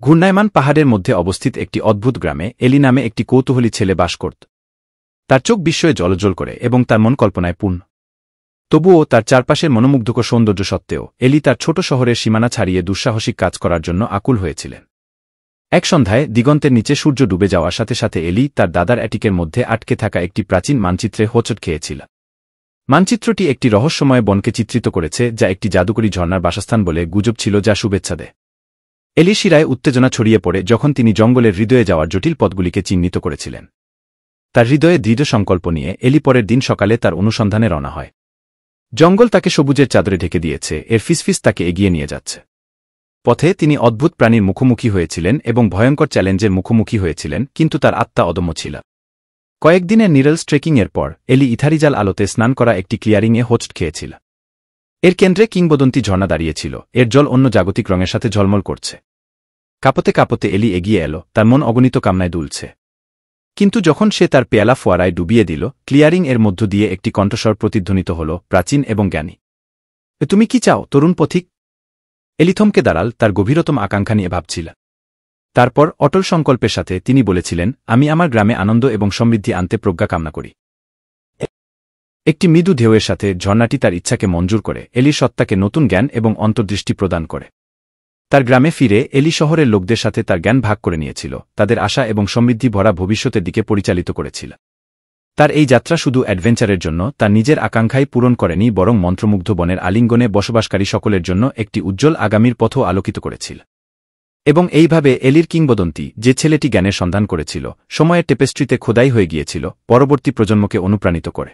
ঘূর্ণায়মান পাহাড়ের মধ্যে অবস্থিত একটি অদ্ভুত গ্রামে এলি নামে একটি কৌতূহলী ছেলে বাস করত। তার চোখ বিস্ময়ে জ্বলজ্বল করে এবং তার মন কল্পনায় পূর্ণ। তবুও তার চারপাশের মনোমুগ্ধকর সৌন্দর্য সত্ত্বেও এলি তার ছোট শহরের সীমানা ছাড়িয়ে দুঃসাহসিক কাজ করার জন্য আকুল হয়েছিলেন। এক সন্ধ্যায় দিগন্তের নিচে সূর্য ডুবে যাওয়ার সাথে সাথে এলি তার দাদার অ্যাটিকের মধ্যে আটকে থাকা একটি প্রাচীন মানচিত্রে হোঁচট খেয়েছিল। মানচিত্রটি একটি রহস্যময় বনকে চিত্রিত করেছে, যা একটি জাদুকরী ঝর্ণার বাসস্থান বলে গুজব ছিল, যা শুভেচ্ছা দেয়। এলি শিরায় উত্তেজনা ছড়িয়ে পড়ে যখন তিনি জঙ্গলের হৃদয়ে যাওয়ার জটিল পথগুলিকে চিহ্নিত করেছিলেন। তার হৃদয়ে দৃঢ় সংকল্প নিয়ে এলি পরের দিন সকালে তার অনুসন্ধানে রওনা হয়। জঙ্গল তাকে সবুজের চাদরে ঢেকে দিয়েছে, এর ফিসফিস তাকে এগিয়ে নিয়ে যাচ্ছে। পথে তিনি অদ্ভুত প্রাণীর মুখোমুখি হয়েছিলেন এবং ভয়ঙ্কর চ্যালেঞ্জের মুখোমুখি হয়েছিলেন, কিন্তু তার আত্মা অদম্য ছিল। কয়েকদিনের নিরলস ট্রেকিংয়ের পর এলি ইথারিজাল আলোতে স্নান করা একটি ক্লিয়ারিংয়ে হোঁচট খেয়েছিল। এর কেন্দ্রে কিংবদন্তি ঝর্ণা দাঁড়িয়েছিল, এর জল অন্য জাগতিক রঙের সাথে ঝলমল করছে। কাঁপতে কাঁপতে এলি এগিয়ে এলো, তার মন অগণিত কামনায় দুলছে। কিন্তু যখন সে তার পেয়ালা ফোয়ারায় ডুবিয়ে দিল, ক্লিয়ারিং এর মধ্য দিয়ে একটি কণ্ঠস্বর প্রতিধ্বনিত হল, প্রাচীন এবং জ্ঞানী। তুমি কি চাও, তরুণ পথিক? এলি থমকে দাঁড়াল, তার গভীরতম আকাঙ্ক্ষা নিয়ে ভাবছিল। তারপর অটল সংকল্পের সাথে তিনি বলেছিলেন, আমি আমার গ্রামে আনন্দ এবং সমৃদ্ধি আনতে প্রজ্ঞা কামনা করি। একটি মৃদু ঢেউয়ের সাথে ঝর্ণাটি তার ইচ্ছাকে মঞ্জুর করে এলির সত্তাকে নতুন জ্ঞান এবং অন্তর্দৃষ্টি প্রদান করে। তার গ্রামে ফিরে এলি শহরের লোকদের সাথে তার জ্ঞান ভাগ করে নিয়েছিল, তাদের আশা এবং সমৃদ্ধি ভরা ভবিষ্যতের দিকে পরিচালিত করেছিল। তার এই যাত্রা শুধু অ্যাডভেঞ্চারের জন্য তার নিজের আকাঙ্ক্ষাই পূরণ করেনি, বরং মন্ত্রমুগ্ধ বনের আলিঙ্গনে বসবাসকারী সকলের জন্য একটি উজ্জ্বল আগামীর পথও আলোকিত করেছিল। এবং এইভাবে এলির কিংবদন্তি, যে ছেলেটি জ্ঞানের সন্ধান করেছিল, সময়ের টেপেস্ট্রিতে খোদাই হয়ে গিয়েছিল, পরবর্তী প্রজন্মকে অনুপ্রাণিত করে।